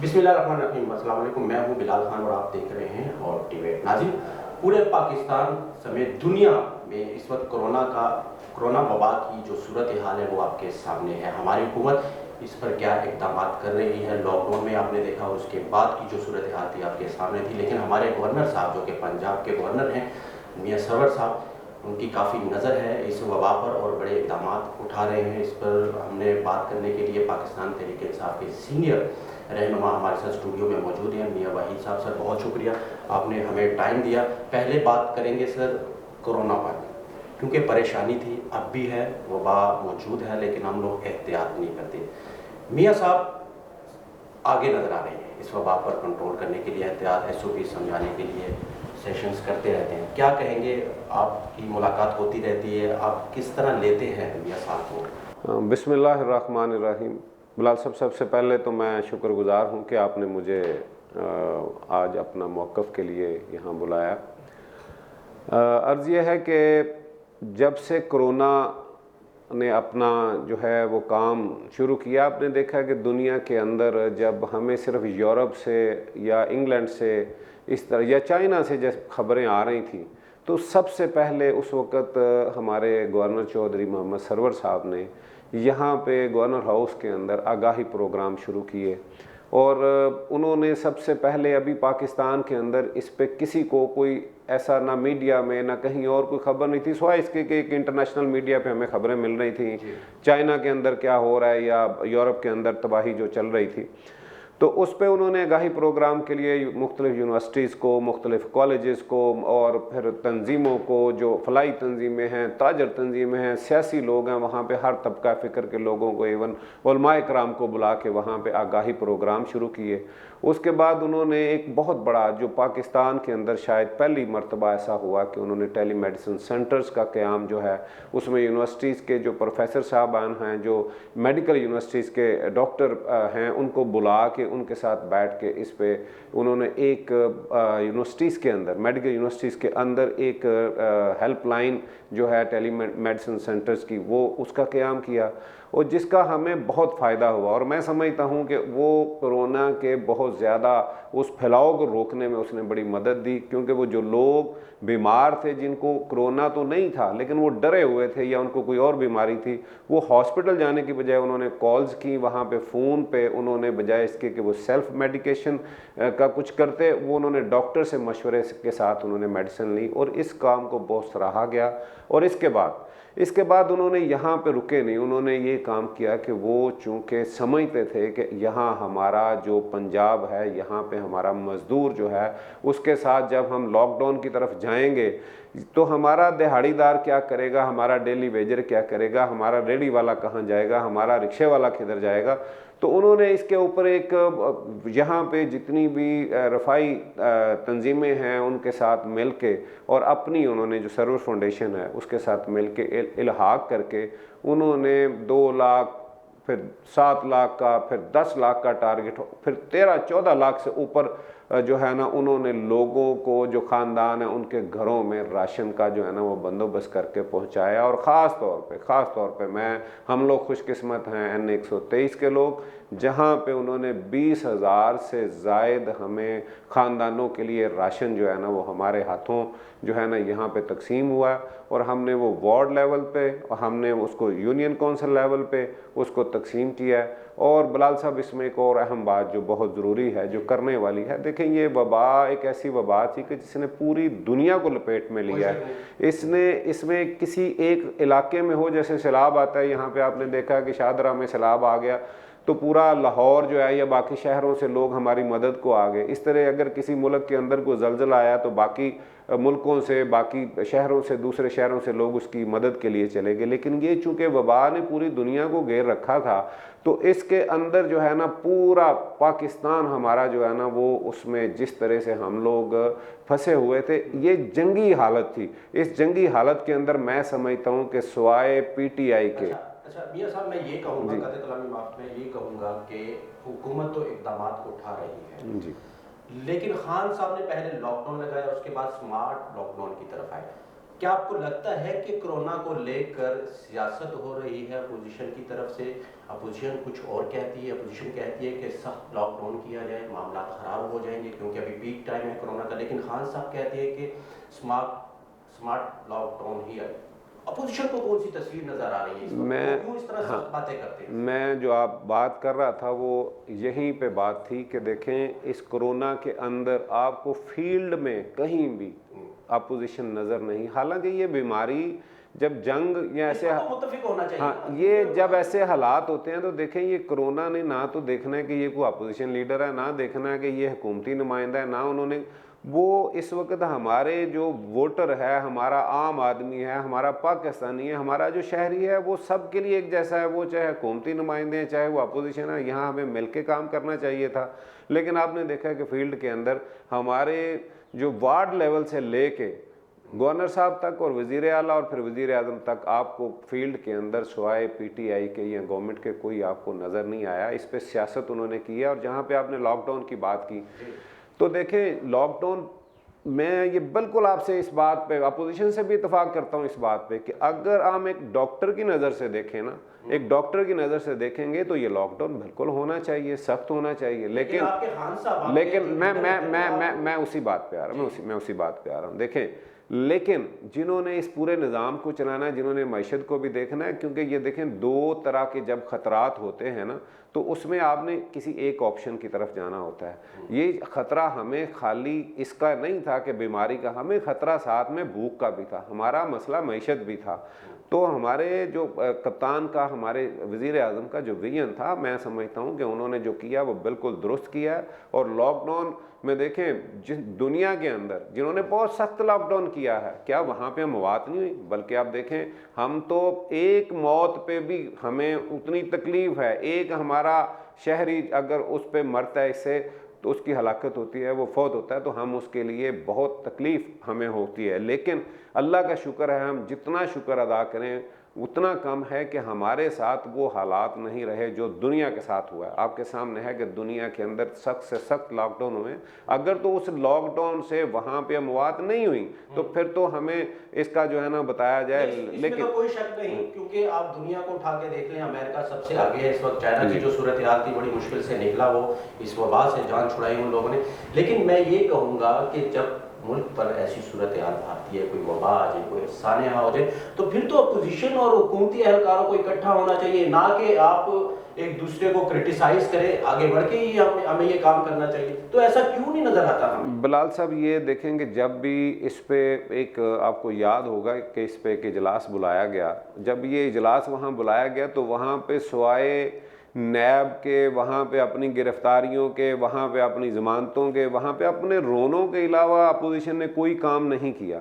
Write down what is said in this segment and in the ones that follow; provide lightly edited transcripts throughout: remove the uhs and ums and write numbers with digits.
बिस्मिल्लाहिर्रहमानिर्रहीम। अस्सलाम वालेकुम। मैं हूं बिलाल खान और आप देख रहे हैं और डिबेट। नाज़रीन, पूरे पाकिस्तान समेत दुनिया में इस वक्त कोरोना वबा की जो सूरत हाल है वो आपके सामने है। हमारी हुकूमत इस पर क्या इक़दाम कर रही है। लॉकडाउन में आपने देखा, उसके बाद की जो सूरत हाल थी आपके सामने थी, लेकिन हमारे गवर्नर साहब जो कि पंजाब के गवर्नर हैं, मियां सरवर साहब, उनकी काफ़ी नज़र है इस वबा पर और बड़े इक़दाम उठा रहे हैं। इस पर हमने बात करने के लिए पाकिस्तान तहरीक-ए-इंसाफ के सीनियर रहनुमा हमारे साथ स्टूडियो में मौजूद हैं, मियां वहीद साहब। सर, बहुत शुक्रिया, आपने हमें टाइम दिया। पहले बात करेंगे सर कोरोना पर, क्योंकि परेशानी थी, अब भी है, वबा मौजूद है, लेकिन हम लोग एहतियात नहीं करते। मियां साहब आगे नजर आ रहे हैं इस वबा पर कंट्रोल करने के लिए, एहतियात SOP समझाने के लिए सेशंस करते रहते हैं। क्या कहेंगे, आपकी मुलाकात होती रहती है, आप किस तरह लेते हैं मियां साहब को? बिस्मिल्लाहिर्रहमानिर्रहीम। बिलाल साहब, सबसे पहले तो मैं शुक्रगुज़ार हूँ कि आपने मुझे आज अपना मौक़िफ़ के लिए यहाँ बुलाया। अर्ज़ ये है कि जब से कोरोना ने अपना जो है वो काम शुरू किया, आपने देखा कि दुनिया के अंदर जब हमें सिर्फ यूरोप से या इंग्लैंड से इस तरह या चाइना से जैसे खबरें आ रही थी, तो सबसे पहले उस वक़्त हमारे गवर्नर चौधरी मोहम्मद सरवर साहब ने यहाँ पे गवर्नर हाउस के अंदर आगाही प्रोग्राम शुरू किए और उन्होंने सबसे पहले अभी पाकिस्तान के अंदर इस पे किसी को कोई ऐसा ना मीडिया में ना कहीं और कोई खबर नहीं थी, सिवाय इसके कि एक इंटरनेशनल मीडिया पे हमें खबरें मिल रही थी चाइना के अंदर क्या हो रहा है या यूरोप के अंदर तबाही जो चल रही थी। तो उस पर उन्होंने आगाही प्रोग्राम के लिए मुख्तलिफ़ यूनिवर्सिटीज़ को, मुख्तलिफ़ कॉलेजेस को और फिर तंजीमों को, जो फलाई तंजीमें हैं, ताजर तंजीमें हैं, सियासी लोग हैं, वहाँ पे हर तबका फ़िक्र के लोगों को, इवन उलमाए कराम को बुला के वहाँ पे आगाही प्रोग्राम शुरू किए। उसके बाद उन्होंने एक बहुत बड़ा, जो पाकिस्तान के अंदर शायद पहली मरतबा ऐसा हुआ कि उन्होंने टेली मेडिसिन सेंटर्स का क़याम जो है, उसमें यूनिवर्सिटीज़ के जो प्रोफेसर साहबान हैं, जो मेडिकल यूनिवर्सिटीज़ के डॉक्टर हैं, उनको बुला के उनके साथ बैठ के इस पे उन्होंने एक यूनिवर्सिटीज़ के अंदर, मेडिकल यूनिवर्सिटीज़ के अंदर एक हेल्पलाइन जो है टेली मेडिसिन सेंटर्स की, वो उसका क़याम किया और जिसका हमें बहुत फ़ायदा हुआ। और मैं समझता हूँ कि वो कोरोना के बहुत ज़्यादा उस फैलाव को रोकने में उसने बड़ी मदद दी, क्योंकि वो जो लोग बीमार थे, जिनको कोरोना तो नहीं था लेकिन वो डरे हुए थे या उनको कोई और बीमारी थी, वो हॉस्पिटल जाने की बजाय उन्होंने कॉल्स की, वहाँ पे फ़ोन पे उन्होंने, बजाय इसके कि वो सेल्फ मेडिकेशन का कुछ करते, वो उन्होंने डॉक्टर से मशवरे के साथ उन्होंने मेडिसिन ली और इस काम को बहुत सराहा गया। और इसके बाद उन्होंने यहाँ पे रुके नहीं, उन्होंने ये काम किया कि वो चूँकि समझते थे कि यहाँ हमारा जो पंजाब है, यहाँ पे हमारा मज़दूर जो है, उसके साथ जब हम लॉकडाउन की तरफ जाएंगे तो हमारा दिहाड़ीदार क्या करेगा, हमारा डेली वेजर क्या करेगा, हमारा रेडी वाला कहाँ जाएगा, हमारा रिक्शे वाला किधर जाएगा। तो उन्होंने इसके ऊपर एक, यहाँ पे जितनी भी रफ़ाई तंजीमें हैं उनके साथ मिल के और अपनी उन्होंने जो सरवर फाउंडेशन है उसके साथ मिल के इल्हाक करके उन्होंने 2 लाख, फिर 7 लाख का, फिर 10 लाख का टारगेट, फिर 13-14 लाख से ऊपर जो है ना, उन्होंने लोगों को, जो ख़ानदान है, उनके घरों में राशन का जो है ना वो बंदोबस्त करके पहुंचाया। और ख़ास तौर पे हम लोग खुशकिस्मत हैं N123 के लोग, जहां पे उन्होंने 20,000 से ज़ायद हमें ख़ानदानों के लिए राशन जो है ना वो हमारे हाथों जो है ना यहाँ पे तकसीम हुआ और हमने वो वार्ड लेवल पे और हमने उसको यूनियन काउंसिल लेवल पे उसको तकसीम किया है। और बिलाल साहब, इसमें एक और अहम बात जो बहुत ज़रूरी है, जो करने वाली है, देखें, ये वबा एक ऐसी वबा थी कि जिसने पूरी दुनिया को लपेट में लिया है। इसमें किसी एक इलाके में हो, जैसे सैलाब आता है, यहाँ पे आपने देखा कि शाहदरा में सैलाब आ गया तो पूरा लाहौर जो है या बाकी शहरों से लोग हमारी मदद को आ गए। इस तरह अगर किसी मुल्क के अंदर कोई ज़लज़ला आया तो बाकी मुल्कों से, बाकी शहरों से, दूसरे शहरों से लोग उसकी मदद के लिए चले गए। लेकिन ये चूँकि वबा ने पूरी दुनिया को घेर रखा था, तो इसके अंदर जो है ना पूरा पाकिस्तान हमारा जो है ना वो, उसमें जिस तरह से हम लोग फंसे हुए थे, ये जंगी हालत थी। इस जंगी हालत के अंदर मैं समझता हूँ कि सिवाय PTI के। अच्छा मियां साहब, मैं ये कहूँगा, कदर कलामी माफ, मैं ये कहूँगा कि हुकूमत तो इक़दाम उठा रही है जी, लेकिन खान साहब ने पहले लॉकडाउन लगाया, उसके बाद स्मार्ट लॉकडाउन की तरफ आए। क्या आपको लगता है कि कोरोना को लेकर सियासत हो रही है अपोजिशन की तरफ से? अपोजिशन कुछ और कहती है, अपोजिशन कहती है कि सख्त लॉकडाउन किया जाए, मामला खराब हो जाएंगे क्योंकि अभी पीक टाइम है कोरोना का, लेकिन खान साहब कहते हैं कि स्मार्ट लॉकडाउन ही है। अपोजिशन को कौन सी तस्वीर नजर आ रही है इस वक्त? मैं क्यों इस तरह सख्त बातें करते हैं? मैं जो आप बात कर रहा था वो यहीं पे बात थी कि देखें, इस कोरोना के अंदर आपको फील्ड में कहीं भी अपोजिशन नज़र नहीं। हालांकि ये बीमारी जब जंग या ऐसे तो मुत्तफिक होना चाहिए। हाँ, ये जब ऐसे हालात होते हैं तो देखें, ये कोरोना ने ना तो देखना है कि ये कोई अपोजिशन लीडर है, ना देखना है कि ये हुकूमती नुमाइंदा है, ना उन्होंने वो इस वक्त हमारे जो वोटर है, हमारा आम आदमी है, हमारा पाकिस्तानी है, हमारा जो शहरी है, वो सब के लिए एक जैसा है। वो चाहे हुकूमती नुमाइंदे हैं, चाहे वो अपोजिशन है, यहाँ हमें मिल के काम करना चाहिए था। लेकिन आपने देखा कि फील्ड के अंदर हमारे जो वार्ड लेवल से लेके गवर्नर साहब तक और वज़ीर आला और फिर वज़ीर आज़म तक आपको फील्ड के अंदर सिवाय पीटीआई के या गवर्नमेंट के कोई आपको नज़र नहीं आया। इस पर सियासत उन्होंने की है। और जहाँ पे आपने लॉकडाउन की बात की तो देखें, लॉकडाउन मैं ये बिल्कुल आपसे इस बात पे अपोजिशन से भी इतफाक करता हूँ इस बात पे कि अगर हम एक डॉक्टर की नज़र से देखें ना, एक डॉक्टर की नज़र से देखेंगे तो ये लॉकडाउन बिल्कुल होना चाहिए, सख्त होना चाहिए। लेकिन मैं उसी बात पे आ रहा हूँ, मैं उसी बात पे आ रहा हूँ। देखें, लेकिन जिन्होंने इस पूरे निज़ाम को चलाना है, जिन्होंने मैशत को भी देखना है, क्योंकि ये देखें, दो तरह के जब ख़तरात होते हैं ना, तो उसमें आपने किसी एक ऑप्शन की तरफ जाना होता है। ये ख़तरा हमें खाली इसका नहीं था कि बीमारी का, हमें ख़तरा साथ में भूख का भी था, हमारा मसला मैशत भी था। तो हमारे जो कप्तान का, हमारे वज़ीर आज़म का जो विजन था, मैं समझता हूँ कि उन्होंने जो किया वो बिल्कुल दुरुस्त किया। और लॉकडाउन में देखें, जिस दुनिया के अंदर जिन्होंने बहुत सख्त लॉकडाउन किया है, क्या वहाँ पे मौत नहीं हुई? बल्कि आप देखें, हम तो एक मौत पे भी हमें उतनी तकलीफ़ है, एक हमारा शहरी अगर उस पे मरता है इससे तो उसकी हलाकत होती है, वो फौत होता है, तो हम उसके लिए बहुत तकलीफ़ हमें होती है। लेकिन अल्लाह का शुक्र है, हम जितना शुक्र अदा करें उतना कम है कि हमारे साथ वो हालात नहीं रहे जो दुनिया के साथ हुआ है। आपके सामने है कि दुनिया के अंदर सख्त से सख्त लॉकडाउन हुए। अगर तो उस लॉकडाउन से वहाँ पे अमवात नहीं हुई तो फिर तो हमें इसका जो है ना बताया जाए। लेकिन तो कोई शक नहीं, क्योंकि आप दुनिया को उठा के देख लें, अमेरिका सबसे आगे है इस वक्त। चाइना की जो सूरत हाल थी, बड़ी मुश्किल से निकला वो, इस वबा से जान छुड़ाई उन लोगों ने। लेकिन मैं ये कहूँगा कि जब मुल्क पर ऐसी सूरत हाल भारती है, कोई वबा आ जाए, कोई सानिया हो जाए, तो फिर तो अपोजिशन और हुकूमती एहलकारों को इकट्ठा होना चाहिए, ना कि आप एक दूसरे को क्रिटिसाइज करें, आगे बढ़ के ही हमें ये काम करना चाहिए। तो ऐसा क्यों नहीं नजर आता हमें? बिलाल साहब, ये देखेंगे, जब भी इस पे एक आपको याद होगा कि इस पे एक इजलास बुलाया गया, जब ये इजलास वहाँ बुलाया गया तो वहाँ पे सिवाय नैब के, वहाँ पे अपनी गिरफ्तारियों के, वहाँ पे अपनी ज़मानतों के, वहाँ पे अपने रोनों के अलावा अपोजिशन ने कोई काम नहीं किया।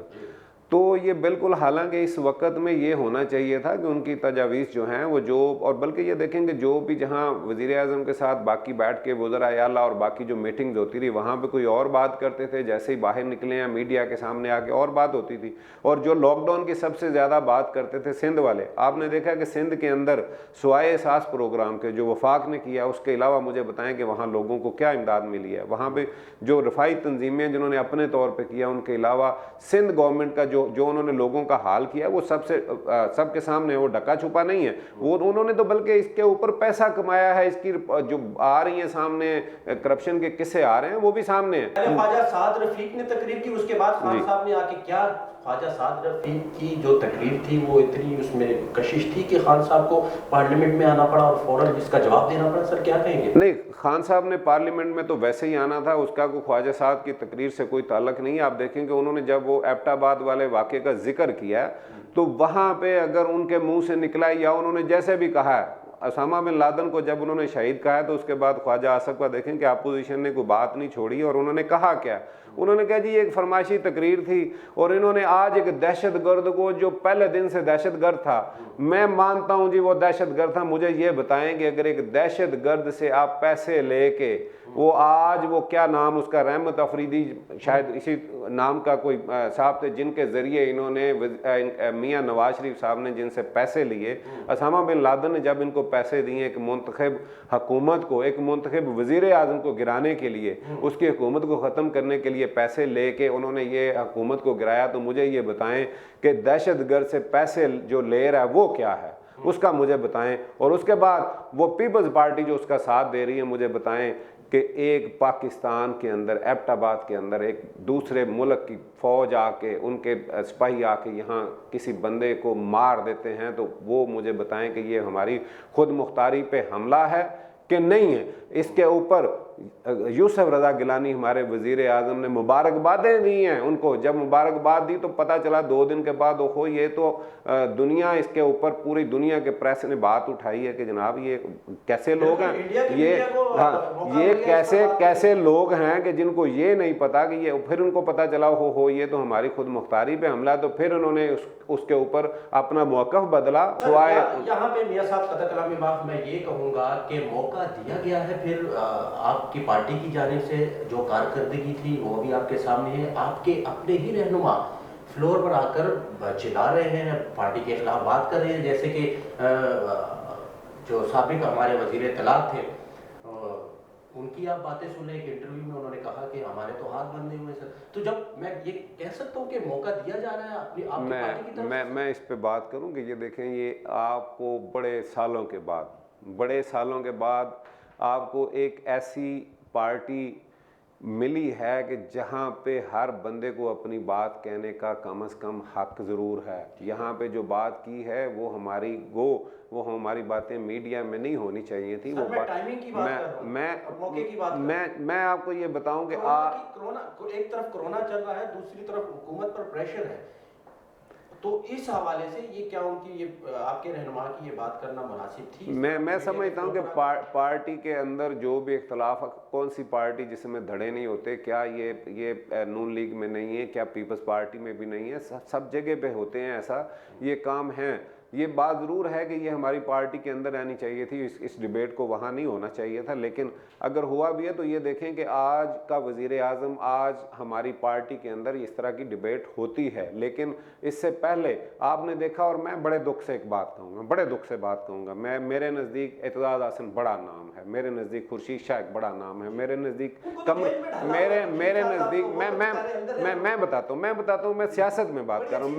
तो ये बिल्कुल, हालांकि इस वक्त में ये होना चाहिए था कि उनकी तजावीज़ जो हैं वो जो, और बल्कि ये देखेंगे जो भी जहाँ वज़ीर आज़म के साथ बाकी बैठ के वज़राए आला और बाकी जो मीटिंग्स होती रही, वहाँ पे कोई और बात करते थे, जैसे ही बाहर निकले हैं मीडिया के सामने आके और बात होती थी। और जो लॉकडाउन की सबसे ज़्यादा बात करते थे सिंध वाले, आपने देखा कि सिंध के अंदर सुआए एहसास प्रोग्राम के जो वफाक ने किया, उसके अलावा मुझे बताएं कि वहाँ लोगों को क्या इमदाद मिली है। वहाँ पर जो रफ़ाई तंजीमें जिन्होंने अपने तौर पर किया, उनके अलावा सिंध गवर्नमेंट का जो उन्होंने लोगों का हाल किया, वो सबके सामने, वो ढका छुपा नहीं है। वो उन्होंने तो बल्कि इसके ऊपर पैसा कमाया है। इसकी जो आ रही है सामने करप्शन के किस्से आ रहे हैं, वो भी सामने है। ख्वाजा साद रफीक ने तकरीर की, उसके बाद खान साहब ने आके क्या, ख्वाजा साद रफीक की जो तकरीर थी वो इतनी उसमें कशिश थी कि खान साहब को पार्लियामेंट में आना पड़ा और फौरन इसका जवाब देना पड़ा। सर क्या कहेंगे? नहीं, खान साहब ने पार्लियामेंट में तो वैसे ही आना था, उसका कोई ख्वाजा साहब की तकरीर से कोई ताल्लुक नहीं है। आप देखेंगे उन्होंने जब वो एबटाबाद वाले वाक़े का जिक्र किया तो वहाँ पे अगर उनके मुंह से निकला, या उन्होंने जैसे भी कहा है, उसामा बिन लादेन को जब उन्होंने शहीद कहा है तो उसके बाद ख्वाजा आसिफ का देखें कि अपोजिशन ने कोई बात नहीं छोड़ी। और उन्होंने कहा क्या, उन्होंने कहा जी एक फरमाइशी तकरीर थी और इन्होंने आज एक दहशतगर्द को, जो पहले दिन से दहशतगर्द था, मैं मानता हूं जी वो दहशतगर्द था, मुझे ये बताएं कि अगर एक दहशतगर्द से आप पैसे लेके, वो आज वो क्या नाम उसका, रहमत अफरीदी शायद इसी नाम का कोई साहब थे, जिनके ज़रिए इन्होंने मियाँ नवाज शरीफ साहब ने जिनसे पैसे लिए, उसामा बिन लादेन ने जब इनको पैसे दिए एक मुंतखब हुकूमत को, एक मुंतखब वज़ीर आज़म को गिराने के लिए, उसकी हुकूमत को ख़त्म करने के लिए पैसे लेके उन्होंने ये हुकूमत को गिराया, तो मुझे ये बताएं कि दहशतगर्द से पैसे जो ले रहा है वो क्या है, उसका मुझे बताएं। और उसके बाद वो पीपल्स पार्टी जो उसका साथ दे रही है, मुझे बताएं कि एक पाकिस्तान के अंदर एबटाबाद के अंदर एक दूसरे मुल्क की फ़ौज आके, उनके सिपाही आके यहाँ किसी बंदे को मार देते हैं, तो वो मुझे बताएं कि ये हमारी खुद मुख्तारी पे हमला है कि नहीं है। इसके ऊपर यूसुफ रज़ा गिलानी हमारे वज़ीर आज़म ने मुबारकबादें दी हैं उनको। जब मुबारकबाद दी तो पता चला 2 दिन के बाद ओहो ये तो दुनिया, इसके ऊपर पूरी दुनिया के प्रेस ने बात उठाई है कि जनाब ये कैसे लोग हैं, ये हाँ ये कैसे लोग हैं कि जिनको ये नहीं पता कि ये, फिर उनको पता चला हो ये तो हमारी खुद मुख्तारी पे हमला, तो फिर उन्होंने उसके ऊपर अपना मौक़िफ़ बदला। यहाँ पे मियां साहब कतई कलामी माफ मैं ये कहूँगा कि मौका दिया गया है, फिर आपकी पार्टी की जानिब से जो कारकर्दगी थी वो भी आपके सामने है। आपके अपने ही रहनुमा फ्लोर पर आकर चिल्ला रहे हैं, पार्टी के खिलाफ बात कर रहे हैं, जैसे कि जो साबिक हमारे वजीर तलाक थे उनकी आप बातें सुन रहे, एक इंटरव्यू में उन्होंने कहा कि हमारे तो हाथ बंधे हुए सर। तो जब मैं ये कह सकता हूँ कि मौका दिया जा रहा है अपनी आपकी पार्टी की तरफ, मैं इस पे बात करूँ कि ये देखें, ये आपको बड़े सालों के बाद आपको एक ऐसी पार्टी मिली है कि जहाँ पे हर बंदे को अपनी बात कहने का कम से कम हक ज़रूर है। यहाँ पे जो बात की है वो हमारी बातें मीडिया में नहीं होनी चाहिए थी। वो बात टाइमिंग की बात कर रहा हूं, मौके की बात मैं आपको ये बताऊं कि कोरोना एक तरफ कोरोना चल रहा है, दूसरी तरफ हुकूमत पर प्रेशर है, तो इस हवाले से ये क्या उनकी ये आपके रहनुमा की ये बात करना मुनासिब थी? मैं समझता हूँ कि पार्टी के अंदर जो भी इख्तलाफ, कौन सी पार्टी जिसमें धड़े नहीं होते, क्या ये नून लीग में नहीं है, क्या पीपल्स पार्टी में भी नहीं है, सब जगह पे होते हैं ऐसा ये काम है। ये बात ज़रूर है कि ये हमारी पार्टी के अंदर रहनी चाहिए थी, इस डिबेट को वहाँ नहीं होना चाहिए था, लेकिन अगर हुआ भी है तो ये देखें कि आज का वज़ीर आज़म, आज हमारी पार्टी के अंदर इस तरह की डिबेट होती है। लेकिन इससे पहले आपने देखा, और मैं बड़े दुख से बात कहूँगा, मैं मेरे नज़दीक एतजाज़ हसन बड़ा नाम है, मेरे नज़दीक खुर्शीद शाह बड़ा नाम है, मेरे नज़दीक मैं बताता हूँ, मैं सियासत में बात कर रहा हूँ,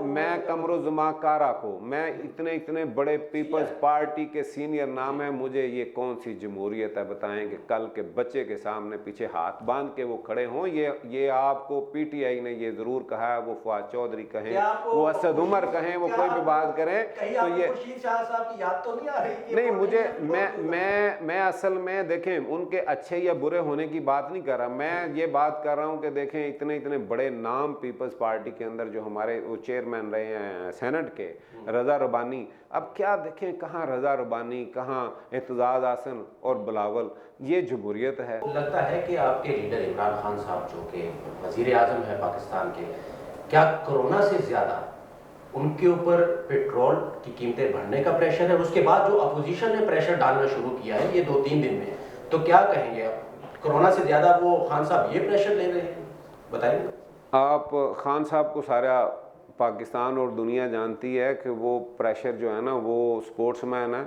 मैं कमरुज़्ज़मा कारा को, मैं इतने बड़े पीपल्स पार्टी के सीनियर नाम है, मुझे ये कौन सी जमहूरियत है बताएं कि कल के बच्चे के सामने पीछे हाथ बांध के वो खड़े हों। ये आपको पीटीआई ने ये ज़रूर कहा है, वो फवाद चौधरी कहें, वो असद उमर कहें, वो कोई भी बात करें, तो ये खुर्शीद शाह साहब की याद तो नहीं आ रही? नहीं, मुझे मैं असल में देखें उनके अच्छे या बुरे होने की बात नहीं कर रहा, मैं ये बात कर रहा हूँ कि देखें इतने बड़े नाम पीपल्स पार्टी के अंदर जो हमारे वो चेयरमैन रहे हैं सेनेट के, रज़ा रबानी, अब क्या देखें कहाँ रज़ा रबानी, कहाँ एतजाज़ हसन और बिलावल, ये जमहूरियत है। लगता है कि आपके लीडर इमरान खान साहब जो कि वज़ीर आज़म है पाकिस्तान के, क्या कोरोना से ज़्यादा उनके ऊपर पेट्रोल की कीमतें बढ़ने का प्रेशर है? उसके बाद जो अपोजिशन ने प्रेशर डालना शुरू किया है ये 2-3 दिन में, तो क्या कहेंगे आप, कोरोना से ज़्यादा वो खान साहब ये प्रेशर ले रहे हैं? बताइए आप। खान साहब को सारा पाकिस्तान और दुनिया जानती है कि वो प्रेशर जो है ना, वो स्पोर्ट्समैन है,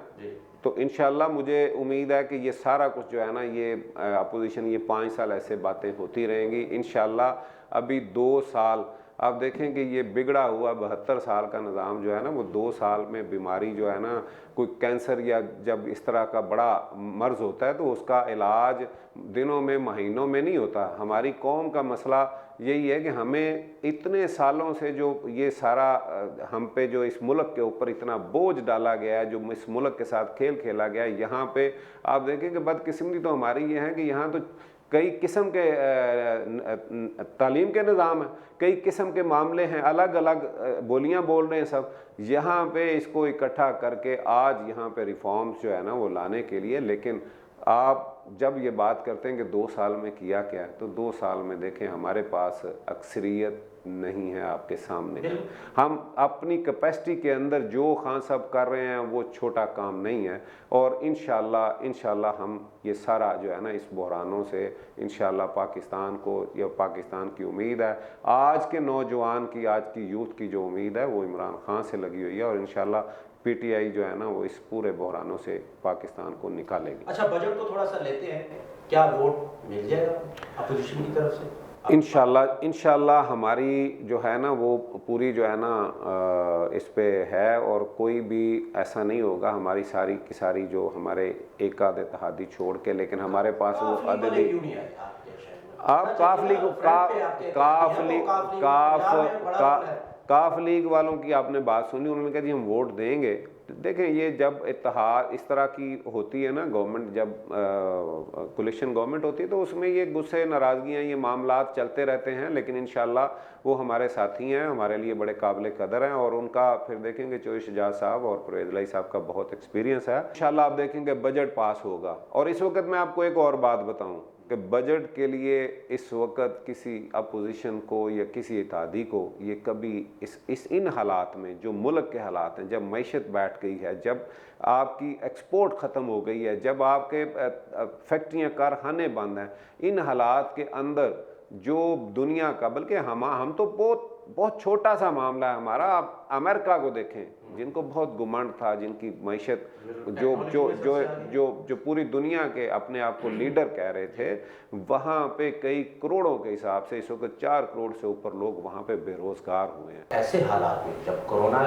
तो इंशाल्लाह मुझे उम्मीद है कि ये सारा कुछ जो है ना, ये अपोजिशन, ये 5 साल ऐसे बातें होती रहेंगी इंशाल्लाह। अभी 2 साल आप देखें कि ये बिगड़ा हुआ 72 साल का निज़ाम जो है ना, वो 2 साल में बीमारी जो है ना, कोई कैंसर या जब इस तरह का बड़ा मर्ज़ होता है तो उसका इलाज दिनों में महीनों में नहीं होता। हमारी कौम का मसला यही है कि हमें इतने सालों से जो ये सारा हम पे जो इस मुल्क के ऊपर इतना बोझ डाला गया है, जो इस मुल्क के साथ खेल खेला गया है, यहाँ पे आप देखें कि बदकिस्मती तो हमारी ये है कि यहाँ तो कई किस्म के तालीम के निज़ाम हैं, कई किस्म के मामले हैं, अलग अलग बोलियां बोल रहे हैं सब, यहाँ पे इसको इकट्ठा करके आज यहाँ पे रिफॉर्म्स जो है ना वो लाने के लिए। लेकिन आप जब ये बात करते हैं कि 2 साल में किया क्या है, तो 2 साल में देखें हमारे पास अक्सरियत नहीं है आपके सामने। हम अपनी कैपेसिटी के अंदर जो खान साहब कर रहे हैं वो छोटा काम नहीं है, और इंशाल्लाह हम ये सारा जो है ना इस बहरानों से इंशाल्लाह पाकिस्तान को, या पाकिस्तान की उम्मीद है, आज के नौजवान की, आज की यूथ की जो उम्मीद है वो इमरान खान से लगी हुई है, और इंशाल्लाह पीटीआई जो है ना वो इस पूरे बहरानों से पाकिस्तान को निकालेगी। अच्छा, बजट तो थोड़ा सा लेते हैं, क्या वोट मिल जाएगा अपोजिशन की तरफ से? इंशाल्लाह हमारी जो है ना वो पूरी जो है ना इस पे है, और कोई भी ऐसा नहीं होगा, हमारी सारी की सारी जो हमारे एक आध इत्तेहादी छोड़ के, लेकिन हमारे पास वो अददी आप काफ लीग वालों की आपने बात सुनी, उन्होंने कहा जी हम वोट देंगे। देखें, ये जब इत्तेहाद इस तरह की होती है ना, गवर्नमेंट जब कोलिशन गवर्नमेंट होती है तो उसमें ये गुस्से नाराज़गियाँ ये मामलात चलते रहते हैं, लेकिन इंशाल्लाह वो हमारे साथी हैं, हमारे लिए बड़े काबिल कदर हैं, और उनका फिर देखेंगे चौधरी शुजात साहब और परवेज़ इलाही साहब का बहुत एक्सपीरियंस है। इंशाल्लाह आप देखेंगे बजट पास होगा। और इस वक्त मैं आपको एक और बात बताऊँ कि बजट के लिए इस वक्त किसी अपोजिशन को या किसी इत्तेहादी को ये कभी इन हालात में, जो मुल्क के हालात हैं, जब मईशत बैठ गई है, जब आपकी एक्सपोर्ट ख़त्म हो गई है, जब आपके फैक्ट्रियाँ कारखाने बंद हैं, इन हालात के अंदर जो दुनिया का, बल्कि हम तो बहुत छोटा सा मामला है हमारा। आप अमेरिका को देखें, जिनको बहुत घुमंड था, जिनकी मईशत जो जो जो जो जो पूरी दुनिया के अपने आप को लीडर कह रहे थे, वहाँ पे कई करोड़ों के हिसाब से इस वक्त 4 करोड़ से ऊपर लोग वहाँ पे बेरोजगार हुए हैं। ऐसे हालात में जब कोरोना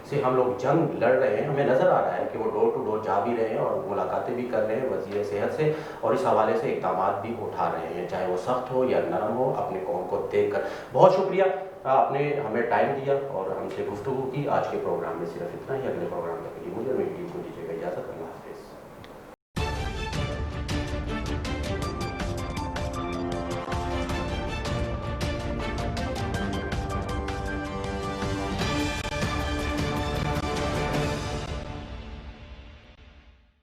से हम लोग जंग लड़ रहे हैं, हमें नज़र आ रहा है कि वो डोर टू डोर जा भी रहे हैं और मुलाकातें भी कर रहे हैं वज़ीर सेहत से, और इस हवाले से इक़दामात भी उठा रहे हैं, चाहे वो सख्त हो या नरम हो, अपने कौम को देख कर। बहुत शुक्रिया, आपने हमें टाइम दिया और हमसे गुफ्तगू की। आज के प्रोग्राम में सिर्फ इतना ही। अगले प्रोग्राम तक के लिए मुझे मेरी टीम को दीजिएगा इजाज़त।